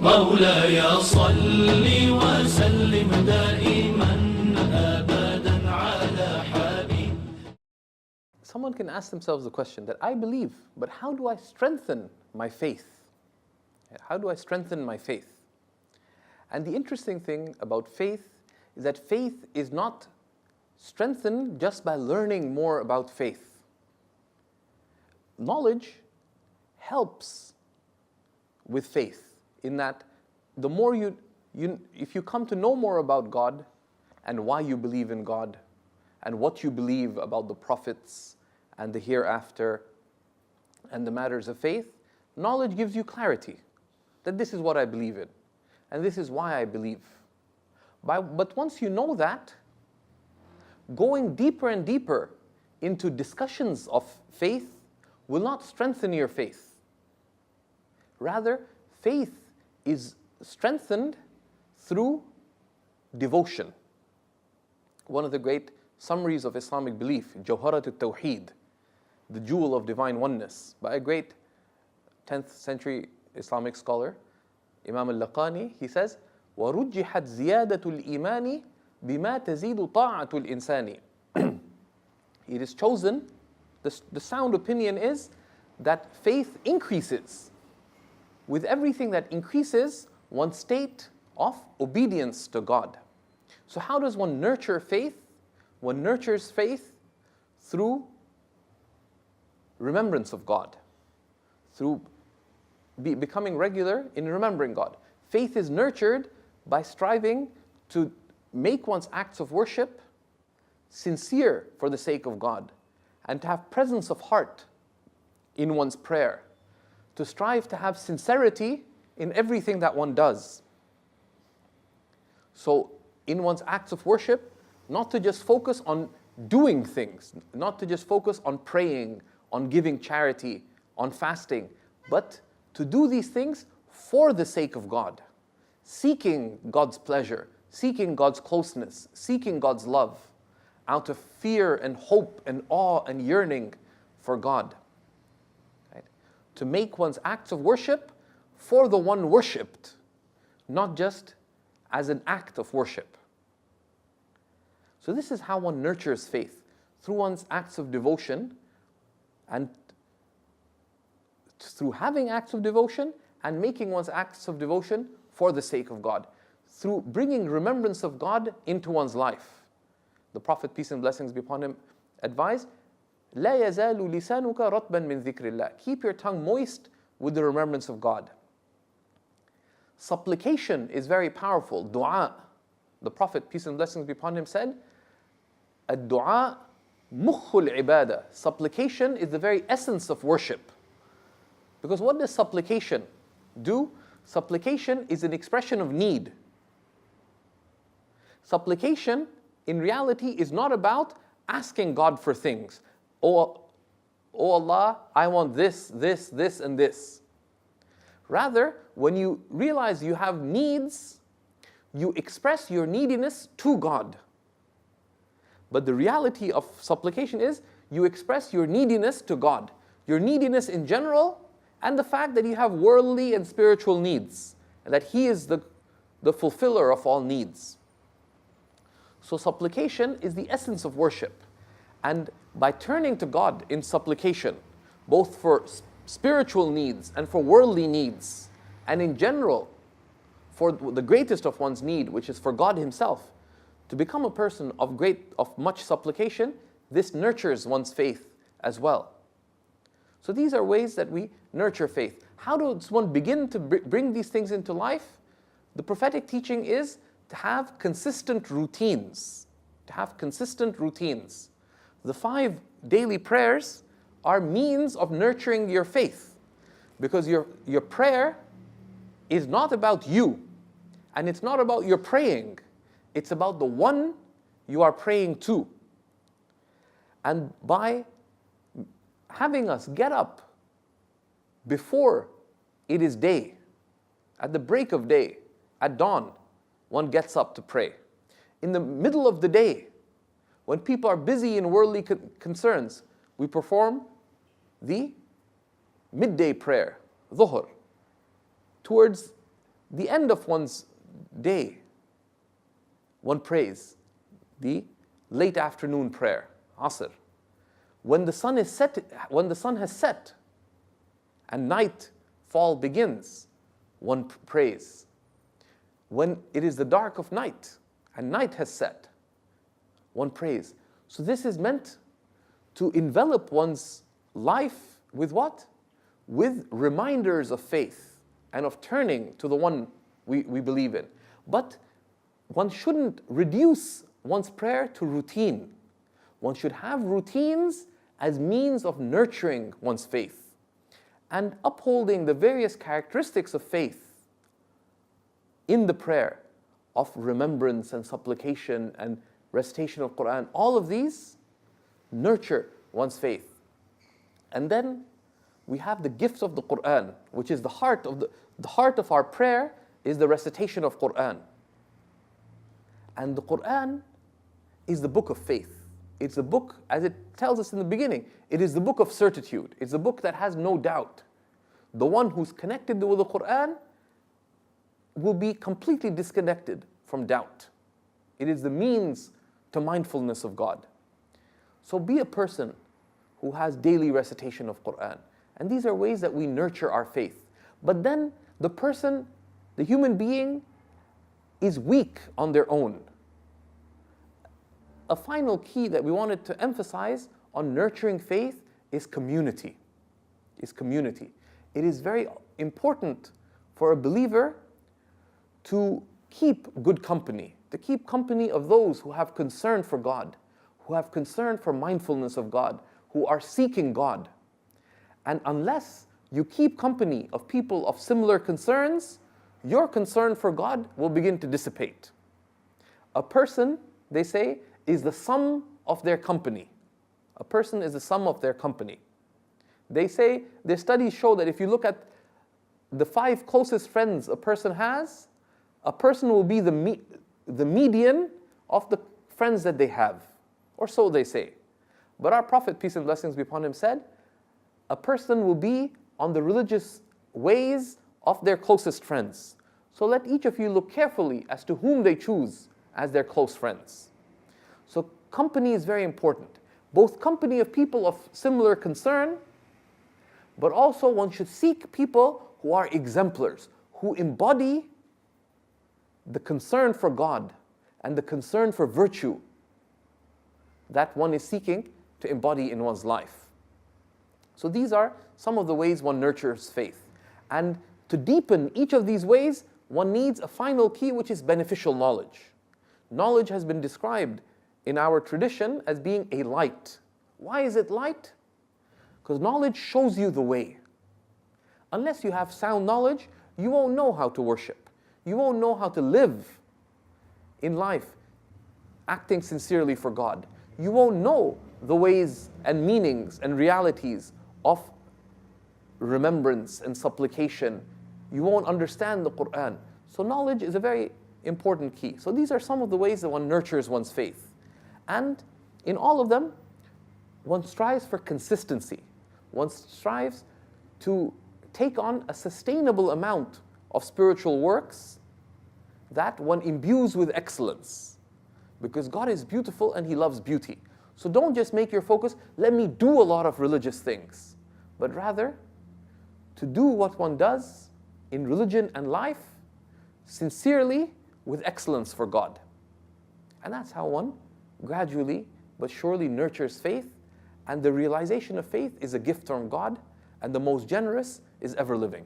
مولاي صل وسلم دائما أبدا على حبيب. Someone can ask themselves the question that I believe, but how do I strengthen my faith? How do I strengthen my faith? And the interesting thing about faith is that faith is not strengthened just by learning more about faith. Knowledge helps with faith in that the more if you come to know more about God and why you believe in God and what you believe about the prophets and the hereafter and the matters of faith, knowledge gives you clarity that this is what I believe in and this is why I believe. But once you know that, going deeper and deeper into discussions of faith will not strengthen your faith. Rather, faith is strengthened through devotion. One of the great summaries of Islamic belief, Jawharat al-Tawheed, the jewel of divine oneness, by a great 10th century Islamic scholar, Imam al-Laqani, he says, وَرُجِّحَتْ زِيَادَةُ الْإِيمَانِ بِمَا تَزِيدُ طَاعَةُ الْإِنسَانِ. It is chosen, the sound opinion is that faith increases with everything that increases one's state of obedience to God. So how does one nurture faith? One nurtures faith through remembrance of God, through becoming regular in remembering God. Faith is nurtured by striving to make one's acts of worship sincere for the sake of God, and to have presence of heart in one's prayer, to strive to have sincerity in everything that one does. So in one's acts of worship, not to just focus on doing things, not to just focus on praying, on giving charity, on fasting, but to do these things for the sake of God, seeking God's pleasure, seeking God's closeness, seeking God's love, out of fear and hope and awe and yearning for God. Right? To make one's acts of worship for the one worshipped, not just as an act of worship. So this is how one nurtures faith, through one's acts of devotion, and through having acts of devotion and making one's acts of devotion for the sake of God, through bringing remembrance of God into one's life. The Prophet, peace and blessings be upon him, advised, لا يزال لسانك رطبا من ذكر الله. Keep your tongue moist with the remembrance of God. Supplication is very powerful. Dua. The Prophet, peace and blessings be upon him, said, الدعاء مخ العبادة. Supplication is the very essence of worship. Because what does supplication do? Supplication is an expression of need. Supplication, in reality, is not about asking God for things. Oh Allah, I want this, this, this, and this. Rather, when you realize you have needs, you express your neediness to God. But the reality of supplication is you express your neediness to God. Your neediness in general, and the fact that you have worldly and spiritual needs, and that He is the fulfiller of all needs. So supplication is the essence of worship. And by turning to God in supplication, both for spiritual needs and for worldly needs, and in general, for the greatest of one's need, which is for God Himself, to become a person of much supplication, this nurtures one's faith as well. So these are ways that we nurture faith. How does one begin to bring these things into life? The prophetic teaching is to have consistent routines. To have consistent routines. The 5 daily prayers are means of nurturing your faith. Because your prayer is not about you. And it's not about your praying. It's about the one you are praying to. And by having us get up before it is day, at the break of day, at dawn, one gets up to pray. In the middle of the day, when people are busy in worldly concerns, we perform the midday prayer, dhuhr, towards the end of one's day, one prays the late afternoon prayer, Asr. When the sun has set and nightfall begins, one prays. When it is the dark of night and night has set, one prays. So this is meant to envelop one's life with what? With reminders of faith and of turning to the one we believe in. But one shouldn't reduce one's prayer to routine. One should have routines as means of nurturing one's faith and upholding the various characteristics of faith in the prayer of remembrance and supplication and recitation of Quran. All of these nurture one's faith. And then we have the gift of the Quran, which is the heart of our prayer is the recitation of Quran. And the Quran is the book of faith. It's a book, as it tells us in the beginning, it is the book of certitude. It's a book that has no doubt. The one who's connected with the Quran will be completely disconnected from doubt. It is the means to mindfulness of God. So be a person who has daily recitation of Quran. And these are ways that we nurture our faith. But then the person, the human being, is weak on their own. A final key that we wanted to emphasize on nurturing faith is community. It is very important for a believer to keep good company, to keep company of those who have concern for God, who have concern for mindfulness of God, who are seeking God. And unless you keep company of people of similar concerns, your concern for God will begin to dissipate. A person, they say, is the sum of their company. A person is the sum of their company. They say, their studies show that if you look at the 5 closest friends a person has, a person will be the median of the friends that they have, or so they say. But our Prophet, peace and blessings be upon him, said, a person will be on the religious ways of their closest friends. So let each of you look carefully as to whom they choose as their close friends. So company is very important. Both company of people of similar concern, but also one should seek people who are exemplars, who embody the concern for God and the concern for virtue that one is seeking to embody in one's life. So these are some of the ways one nurtures faith. And to deepen each of these ways, one needs a final key, which is beneficial knowledge. Knowledge has been described in our tradition as being a light. Why is it light? Because knowledge shows you the way. Unless you have sound knowledge, you won't know how to worship. You won't know how to live in life, acting sincerely for God. You won't know the ways and meanings and realities of remembrance and supplication. You won't understand the Quran. So knowledge is a very important key. So these are some of the ways that one nurtures one's faith. And in all of them, one strives for consistency. One strives to take on a sustainable amount of spiritual works that one imbues with excellence. Because God is beautiful and He loves beauty. So don't just make your focus, let me do a lot of religious things. But rather, to do what one does in religion and life sincerely with excellence for God. And that's how one gradually but surely nurtures faith. And the realization of faith is a gift from God, and the most generous is ever living.